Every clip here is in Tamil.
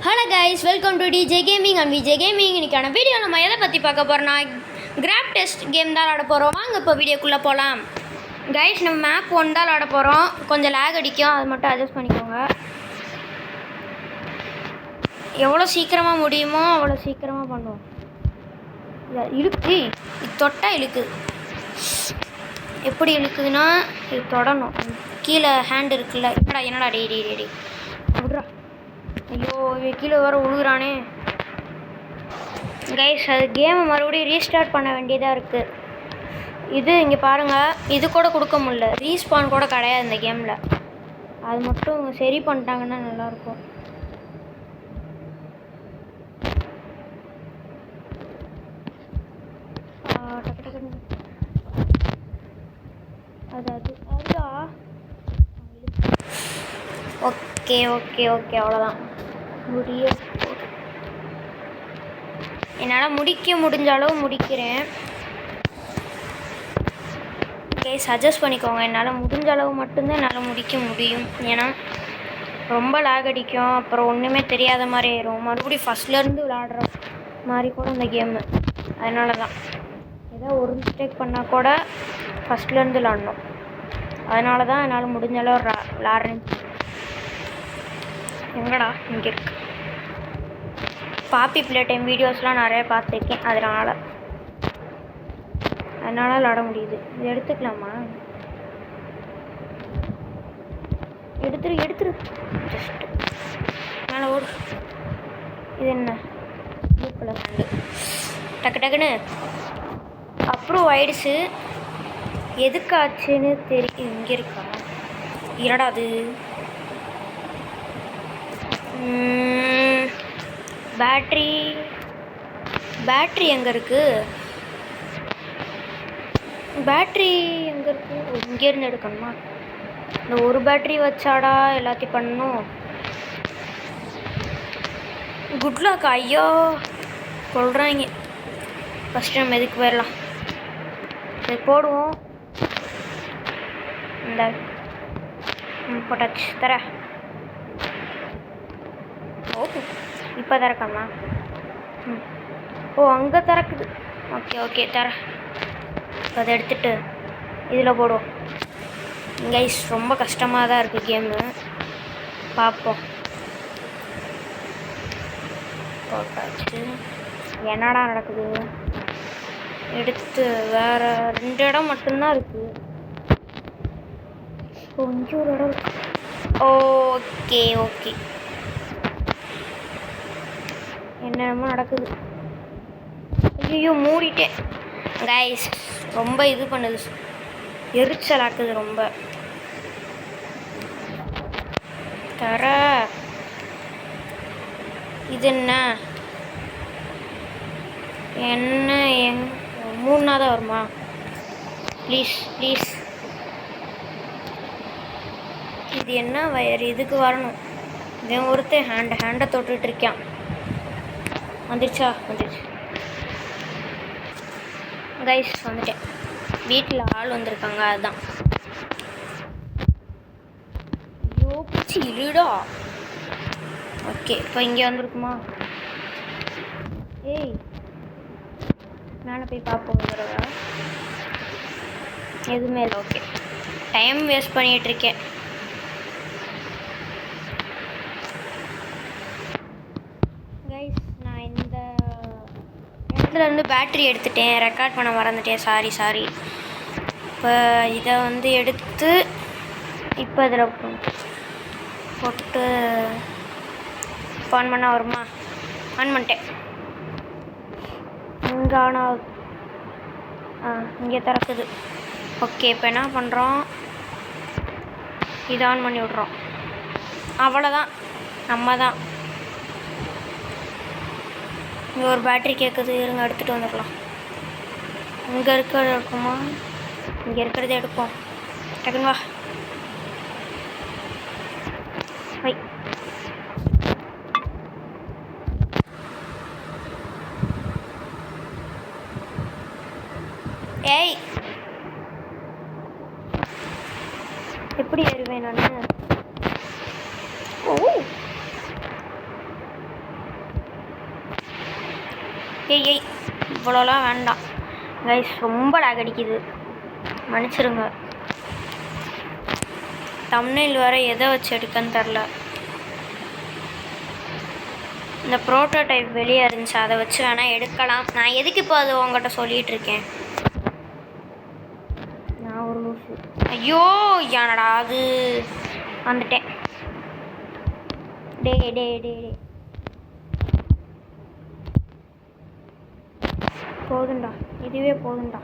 Hello guys, welcome to DJ gaming and VJ gaming. இன்றைக்கான வீடியோ நம்ம எதை பற்றி பார்க்க போகிறோம்னா கிராப் டெஸ்ட் கேம் தான் விளாட போகிறோம். வாங்க இப்போ வீடியோக்குள்ளே போகலாம். கைஸ், நம்ம மேப் 1 தான் விளாட போகிறோம். கொஞ்சம் லேக் அடிக்கும், அது மட்டும் அட்ஜஸ்ட் பண்ணிக்கோங்க. எவ்வளோ சீக்கிரமாக முடியுமோ அவ்வளோ சீக்கிரமாக பண்ணுவோம். இழுக்கு, இது தொட்டால் இழுக்குது. எப்படி இழுக்குதுன்னா இது தொடணும். கீழே ஹேண்ட் இருக்குல்ல. என்னடா டேடி விட்றா. ஐயோ, கீழே வர உழுகுறானே. கைஸ், அது கேமை மறுபடியும் ரீஸ்டார்ட் பண்ண வேண்டியதாக இருக்குது. இது இங்கே பாருங்கள், இது கூட கொடுக்க முடியல. ரீஸ்பான் கூட கிடையாது இந்த கேமில். அது மட்டும் சரி பண்ணிட்டாங்கன்னா நல்லாயிருக்கும். அதுதான் ஓகே அவ்வளோதான். என்னால் முடிஞ்ச அளவு முடிக்கிறேன். சஜஸ்ட் பண்ணிக்கோங்க. என்னால் முடிஞ்ச அளவு மட்டும்தான் என்னால் முடிக்க முடியும். ஏன்னா ரொம்ப லேக் அடிக்கும், அப்புறம் ஒன்றுமே தெரியாத மாதிரி ஆயிரும். மறுபடியும் ஃபஸ்ட்லேருந்து விளாடுற மாதிரி கூட இந்த கேமு. அதனால தான் ஏதோ ஒரு மிஸ்டேக் பண்ணால் கூட ஃபஸ்ட்லேருந்து விளாடணும். அதனால தான் என்னால் முடிஞ்ச அளவு விளாட்றேன். எங்கடா இங்கே இருக்கு. பாப்பி பிளே டைம் வீடியோஸ்லாம் நிறைய பார்த்துருக்கேன். அதனால் விளாட முடியுது. இது எடுத்துக்கலாமா? எடுத்துரு ஜஸ்ட் மேலே ஓடு. இது என்ன ப்ளூ கலர் ஹேண்டு. டக்குன்னு அப்ரூவ் ஆயிடுச்சு. எதுக்காச்சுன்னு தெரியும். இங்கே இருக்கா? இல்லடா, அது பேட்ரி எங்கே இருக்குது? இங்கேருந்து எடுக்கணுமா? இந்த ஒரு பேட்ரி வச்சாடா எல்லாத்தையும் பண்ணணும். Good luck. ஐயோ, சொல்கிறாங்க. ஃபஸ்ட்டு நம்ம எதுக்கு போயிடலாம். இது போடுவோம். இந்த போட்டாச்சு. தர இப்போ திறக்காமா? ஓ, அங்கே திறக்குது. ஓகே தர. அதை எடுத்துகிட்டு இதில் போடுவோம். கைஸ், ரொம்ப கஷ்டமாக தான் இருக்குது கேமு. பார்ப்போம். போட்டாச்சு. என்னடா நடக்குது? எடுத்து வேறு 2 இடம் மட்டும்தான் இருக்குது. கொஞ்சம் ஒரு இடம் இருக்கு. ஓகே என்னென்னமோ நடக்குது. ஐயோ, மூடிட்டேன். கைஸ், ரொம்ப இது பண்ணுது, எரிச்சலாக்குது ரொம்ப. தர இது என்ன 3 தான் வருமா? ப்ளீஸ். இது என்ன வயர்? இதுக்கு வரணும். இவன் ஒருத்தன் ஹேண்டை தொட்டுட்டு இருக்கான். வந்துருச்சு. கைஸ், வந்துட்டேன். வீட்டில் ஆள் வந்திருக்காங்க, அதுதான். ஐயோ, பிடிச்சி இழுடா. ஓகே, இப்போ இங்கே வந்துருக்குமா? ஏய், மேலே போய் பார்ப்போம். எதுவுமே இல்லை. ஓகே, டைம் வேஸ்ட் பண்ணிகிட்ருக்கேன். கைஸ், நான் இந்த இடத்துலேருந்து பேட்ரி எடுத்துட்டேன். ரெக்கார்ட் பண்ண மறந்துட்டேன். சாரி. இப்போ இதை எடுத்து இப்போ இதில் போட்டு ஆன் பண்ணால் வருமா? ஆன் பண்ணிட்டேன். இங்கே ஆனால் இங்கே திறக்குது. ஓகே, இப்போ என்ன பண்ணுறோம்? இதை ஆன் பண்ணி விட்றோம். அவ்வளோதான், நம்ம தான். இங்கே ஒரு பேட்ரி கேட்குது. இருங்க, எடுத்துகிட்டு வந்துடலாம். இங்கே இருக்கிறது எடுக்குமா? இங்கே இருக்கிறத எடுப்போம். டக்குன்னு வா. ஏய், எப்படி ஏறுவேன் நான்? ஓ, ஏய் இவ்வளோலாம் வேண்டாம் கைஸ், ரொம்ப லாக் அடிக்குது, மன்னிச்சிருங்க. தம்ப்நெயில் வேறு எதை வச்சு எடுக்கன்னு தெரில. இந்த ப்ரோட்டோடைப் வெளியே இருந்துச்சு, அதை வச்சு வேணால் எடுக்கலாம். நான் எதுக்கு இப்போ அது உங்கள்கிட்ட சொல்லிகிட்ருக்கேன்? நான் ஒரு லூசு. ஐயோ ஏனடா அது வந்துட்டேன். டே டே டே டே போதுண்டா, இதுவே போதுண்டா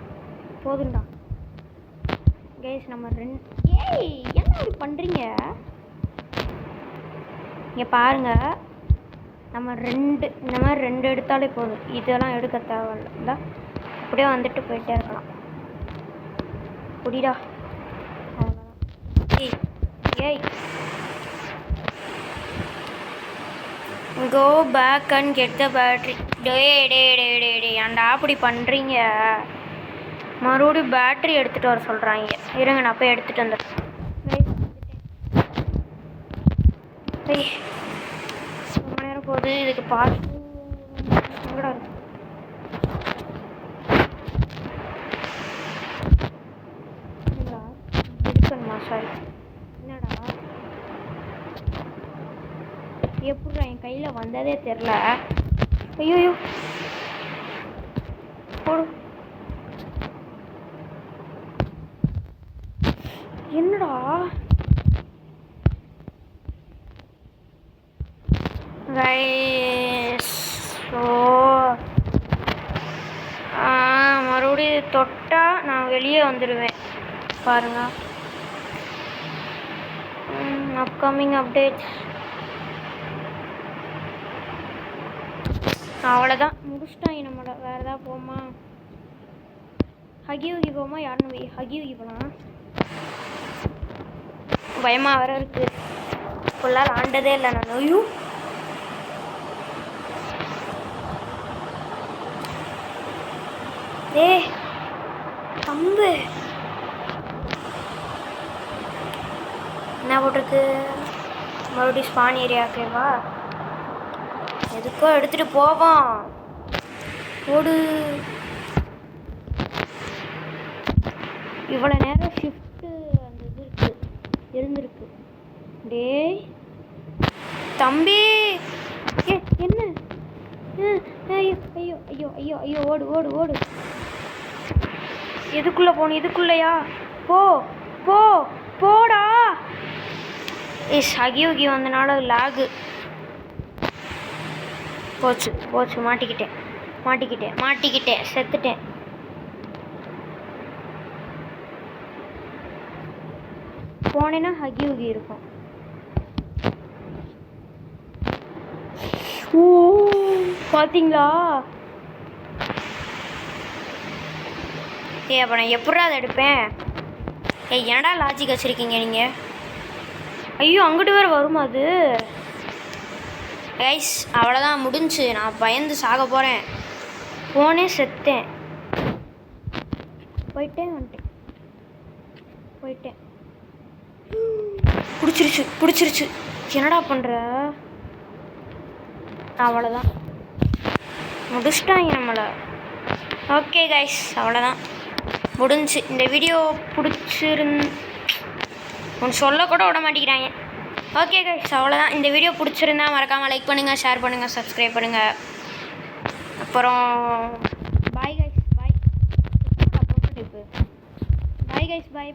கைஸ். நம்ம என்ன அப்படி பண்ணுறீங்க? இங்கே பாருங்க, நம்ம இந்த மாதிரி 2 எடுத்தாலே போதும். இதெல்லாம் எடுக்க தேவையில்ல. இந்த அப்படியே வந்துட்டு போயிட்டே இருக்கலாம். புடிடா, அவ்வளோதான். ஏய் go back and get the battery. டே ஏன்டா அப்படி பண்ணுறீங்க? மறுபடியும் பேட்ரி எடுத்துகிட்டு வர சொல்கிறாங்க. இருங்க, நான் போய் எடுத்துகிட்டு வந்துடுறேன். ரொம்ப நேரம் போகுது. இதுக்கு பார்த்து எங்கடா இருக்கு? எடுக்கணுமா? சாரி. என்னடா எப்படிடா என் கையில் வந்ததே தெரில. ஐயோ போடு. என்னடா மறுபடியும் தொட்டா நான் வெளியே வந்துடுவேன். பாருங்க, அப்கமிங் அப்டேட்ஸ். அவ்வளோதான், முடிச்சிட்டாங்க நம்மளை. வேறு ஏதாவது போமா? ஹகி போமா? யாருன்னு போய் ஹகி போகலாம். பயமாக வேற இருக்குது. ஃபுல்லாக ஆண்டதே இல்லை நான். ஐயோ கம்பு என்ன போட்டிருக்கு? மறுபடியும் ஸ்பான் ஏரியாக்கேவா? எதுக்கோ எடுத்துகிட்டு போவோம். ஓடு. இவ்வளோ நேரம் ஷிஃப்ட்டு அந்த இது இருந்திருக்கு. டேய் தம்பி, என்ன? ஐயோ ஓடு. எதுக்குள்ளே போகணும்? இதுக்குள்ளையா? போடா. ஹகி வந்தனால லாகு போச்சு. மாட்டிக்கிட்டேன். செத்துட்டேன். போனேன்னா ஹகி இருக்கும். பார்த்தீங்களா? அப்போ நான் எப்படா அதை எடுப்பேன்? என்னடா லாஜிக் வச்சுருக்கீங்க நீங்கள்? ஐயோ அங்கிட்டு வேறு வருமா அது? கைஸ் அவ்வளோதான், முடிஞ்சு. நான் பயந்து சாக போகிறேன். போனேன், செத்தேன். போயிட்டேன். பிடிச்சிருச்சு. என்னடா பண்ணுற? அவ்வளோதான், முடிச்சிட்டாங்க நம்மளை. ஓகே கைஸ், அவ்வளோதான், முடிஞ்சு. இந்த வீடியோ ஒன்று சொல்லக்கூட விட மாட்டேங்கிறாங்க. ஓகே கைஸ், அவ்வளோதான். இந்த வீடியோ பிடிச்சிருந்தா மறக்காமல் லைக் பண்ணுங்கள், ஷேர் பண்ணுங்கள், சப்ஸ்கிரைப் பண்ணுங்கள். அப்புறம் பாய் கைஸ், பாய் கைஸ், பாய்.